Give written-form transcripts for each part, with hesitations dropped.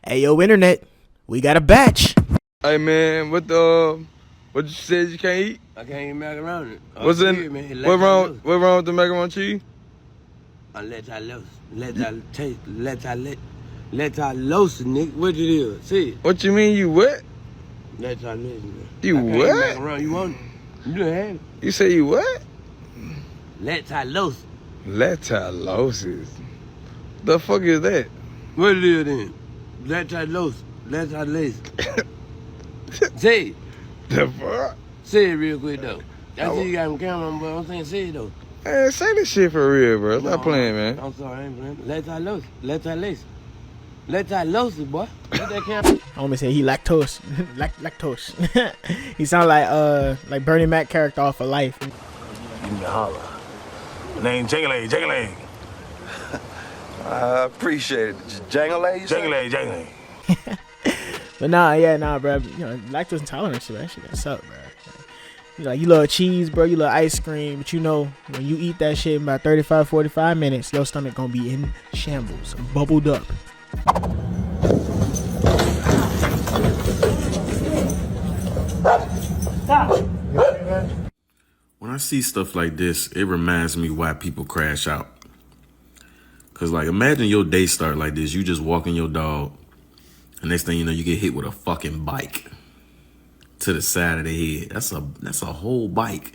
Hey yo, internet, we got a batch. Hey man, what you said you can't eat? I can't eat macaroni. What's in? What wrong with the macaroni and cheese? Lactose, nigga. What it is? See? What you mean you what? Lactose. You what? Macaroni. You want it? You done had it. You say you what? Lactose. Lactose. The fuck is that? What it is then? Lactose. Say it. The fuck? Say it real quick though. I see you got him camera on, but I'm saying say it though. Man, say this shit for real, bro. Stop playing, man. I'm sorry, I ain't playing. Lactose, boy. Let that camera. Homie said he lactose. Lactose. He sound like Bernie Mac character off of Life. Give me a holler. Name Jangling. I appreciate it. Jangling. But nah, bro. You know, lactose intolerance, bro. That shit got suck, bro. You love cheese, bro. You love ice cream, but you know when you eat that shit in about 35-45 minutes, your stomach gonna be in shambles, bubbled up. When I see stuff like this, it reminds me why people crash out. Cause like imagine your day start like this. You just walking your dog, and next thing you know, you get hit with a fucking bike to the side of the head. That's a whole bike.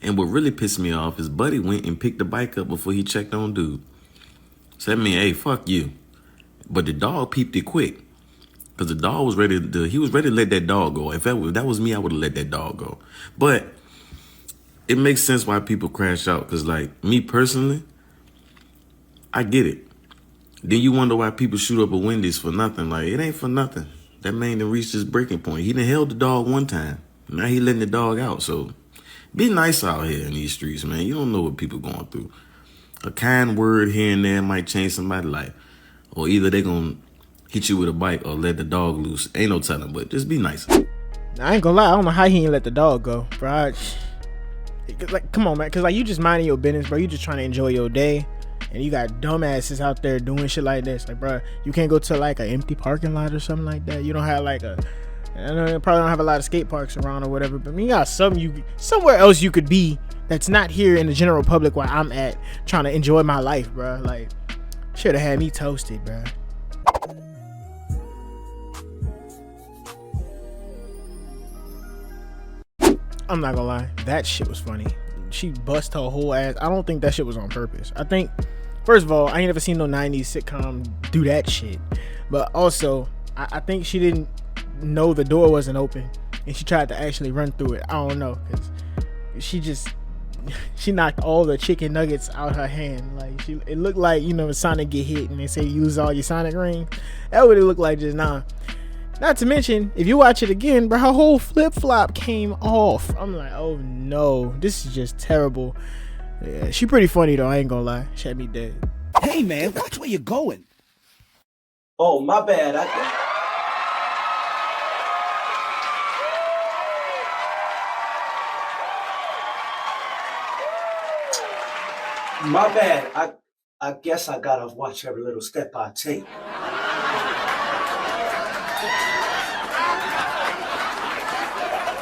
And what really pissed me off is Buddy went and picked the bike up before he checked on dude. So that mean, hey, fuck you. But the dog peeped it quick. Cause the dog was ready to let that dog go. If that was me, I would have let that dog go. But it makes sense why people crash out. Cause like me personally, I get it. Then you wonder why people shoot up a Wendy's for nothing. Like, it ain't for nothing. That man done reached his breaking point. He done held the dog one time. Now he letting the dog out. So be nice out here in these streets, man. You don't know what people going through. A kind word here and there might change somebody's life. Or either they gonna hit you with a bike or let the dog loose. Ain't no telling, but just be nice. I ain't gonna lie, I don't know how he ain't let the dog go, bro. Like, come on, man. Cause like you just minding your business, bro. You just trying to enjoy your day. And you got dumbasses out there doing shit like this. Like, bro, you can't go to like an empty parking lot or something like that. You don't have like I know you probably don't have a lot of skate parks around or whatever, but I mean, you got somewhere else you could be that's not here in the general public where I'm at trying to enjoy my life, bro. Like, should have had me toasted, bro. I'm not gonna lie, that shit was funny. She bust her whole ass. I don't think that shit was on purpose. I think, first of all, I ain't never seen no 90s sitcom do that shit. But also, I think she didn't know the door wasn't open and she tried to actually run through it. I don't know, because she knocked all the chicken nuggets out her hand. Like, it looked like, you know, Sonic get hit and they say use all your Sonic rings. That would it look like just now. Not to mention, if you watch it again, bro, her whole flip-flop came off. I'm like, oh no, this is just terrible. Yeah, she pretty funny though, I ain't gonna lie. She had me dead. Hey man, watch where you're going. Oh, my bad. My bad. I guess I gotta watch every little step I take.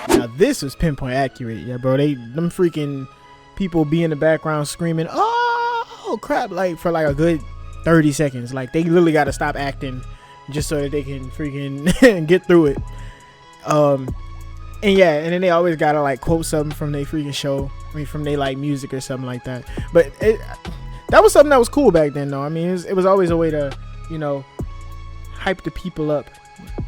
Now this was pinpoint accurate, yeah, bro. Them freaking people be in the background screaming, "Oh crap!" like for like a good 30 seconds. Like they literally got to stop acting just so that they can freaking get through it. And yeah, and then they always gotta like quote something from their freaking show. I mean, from their like music or something like that. But that was something that was cool back then, though. I mean, it was always a way to, you know, hype the people up.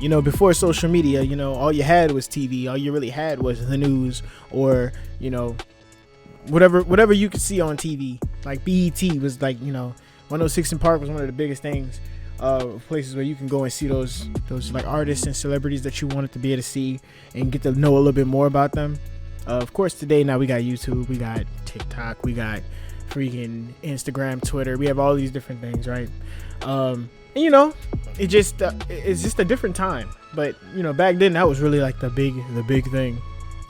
You know, before social media, you know, all you had was TV. All you really had was the news, or, you know, whatever you could see on TV. Like BET was like, you know, 106 in Park was one of the biggest things, places where you can go and see those like artists and celebrities that you wanted to be able to see and get to know a little bit more about them. Of course, today now we got YouTube, we got TikTok, we got freaking Instagram, Twitter. We have all these different things, right? And, you know, it's just a different time. But, you know, back then that was really like the big thing.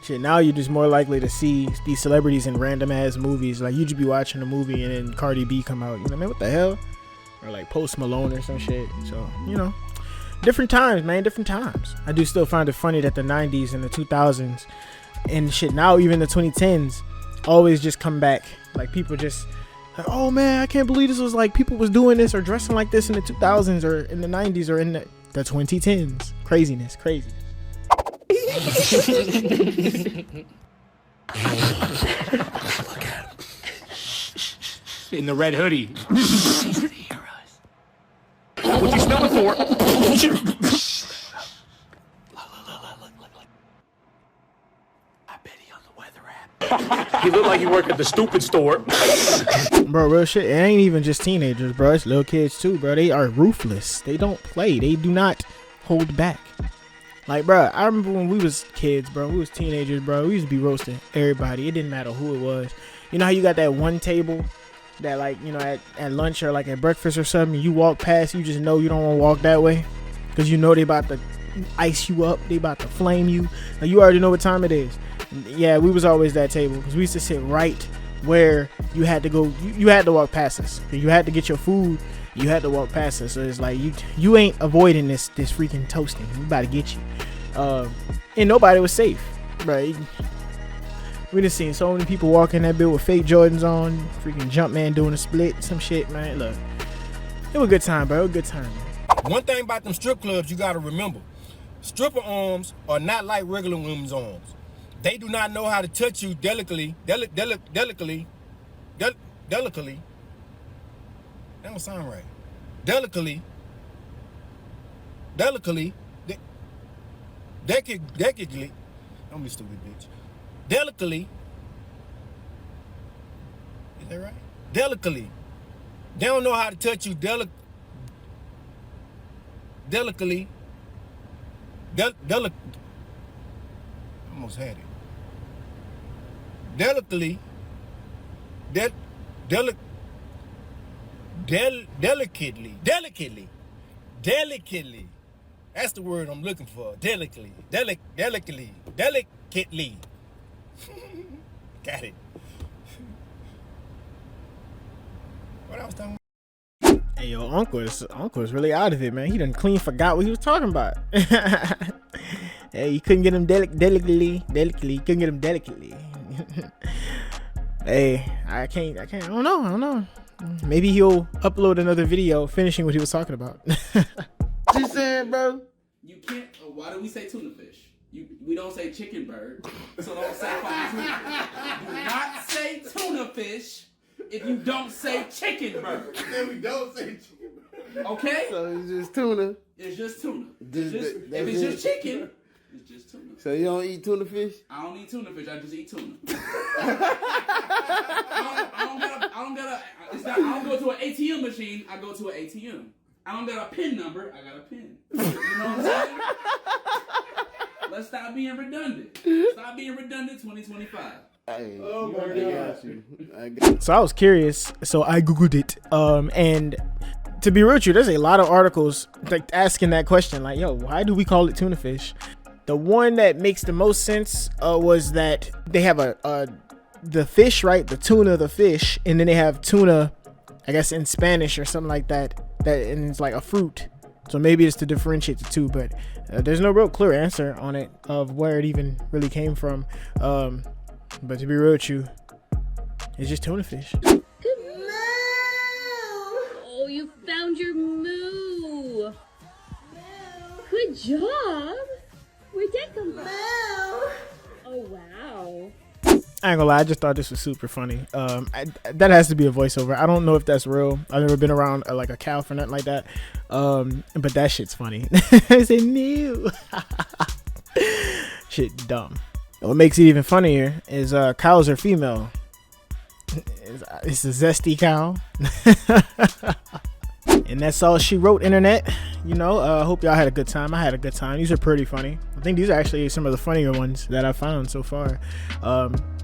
Shit, now you're just more likely to see these celebrities in random ass movies. Like, you just be watching a movie and then Cardi B come out. You know, man, what the hell? Or like Post Malone or some shit. So, you know, different times, man, different times. I do still find it funny that the 90s and the 2000s and shit, now even the 2010s, always just come back. Like, people just, like, oh man, I can't believe this was like, people was doing this or dressing like this in the 2000s or in the 90s or in the 2010s. Craziness. Look at him. In the red hoodie. What's he smelling for? I bet he on the weather app. He looked like he worked at the stupid store. Bro, real shit. It ain't even just teenagers, bro. It's little kids too, bro. They are ruthless. They don't play. They do not hold back. Like, bro, I remember when we was kids, bro. We was teenagers, bro. We used to be roasting everybody. It didn't matter who it was. You know how you got that one table that, like, you know, at lunch or like at breakfast or something, you walk past, you just know you don't want to walk that way because you know they about to ice you up. They about to flame you. Like, you already know what time it is. Yeah, we was always that table because we used to sit right where you had to go. You had to walk past us. You had to get your food. You had to walk past us. So it's like you ain't avoiding this freaking toasting. We about to get you. And nobody was safe, right? We just seen so many people walking that bit with fake Jordans on, freaking Jumpman doing a split, some shit, man. Look, it was a good time, bro. It was a good time, man. One thing about them strip clubs you gotta remember, stripper arms are not like regular women's arms. They do not know how to touch you delicately. Delicately. That don't sound right. Delicately. Delicately. Don't be stupid, bitch. Delicately. Is that right? Delicately. They don't know how to touch you delicately. Almost had it. Delicately. Delicately. That's the word I'm looking for. Delicately. Delicately. Got it. What I was talking about? Hey, yo, Uncle is really out of it, man. He done clean forgot what he was talking about. Hey, you couldn't get him delicately. Couldn't get him delicately. Hey, I don't know. Maybe he'll upload another video finishing what he was talking about. You saying, bro? You can't. Why do we say tuna fish? We don't say chicken bird. So don't say fucking tuna fish. Do not say tuna fish if you don't say chicken bird. Then we don't say chicken bird. Okay? So it's just tuna. It's just tuna. If it's just chicken, it's just tuna. So you don't eat tuna fish? I don't eat tuna fish. I just eat tuna. I don't go to an ATM machine. I go to an ATM. I don't got a PIN number. I got a PIN. You know what I'm saying? Let's stop being redundant. Stop being redundant. 2025. Hey, oh my God. So I was curious, so I googled it. And to be real with you, there's a lot of articles like asking that question, like, yo, why do we call it tuna fish? The one that makes the most sense was that they have the fish, right? The tuna, the fish, and then they have tuna, I guess in Spanish or something like that. And it's like a fruit. So maybe it's to differentiate the two, but there's no real clear answer on it of where it even really came from. But to be real with you, it's just tuna fish. Moo! Oh, you found your moo. Moo. Good job. Where'd that come from? Moo. Oh, wow. I ain't gonna lie, I just thought this was super funny. That has to be a voiceover. I don't know if that's real. I've never been around like a cow for nothing like that. But that shit's funny. I said new. Shit dumb. And what makes it even funnier is cows are female. It's a zesty cow. And that's all she wrote, internet. You know, hope y'all had a good time. I had a good time. These are pretty funny. I think these are actually some of the funnier ones that I've found so far.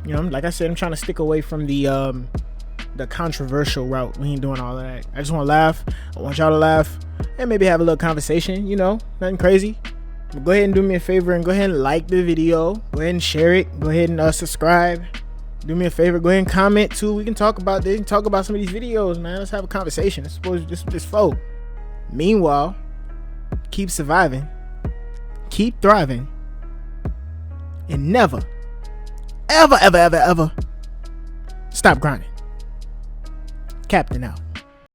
You know, like I said, I'm trying to stick away from the controversial route. We ain't doing all that. I just want to laugh. I want y'all to laugh and maybe have a little conversation, you know, nothing crazy. But go ahead and do me a favor and go ahead and like the video. Go ahead and share it. Go ahead and subscribe. Do me a favor, go ahead and comment too. We can talk about this and talk about some of these videos, man. Let's have a conversation. I suppose this is folk. Meanwhile, keep surviving, keep thriving, and never, ever stop grinding. Captain out.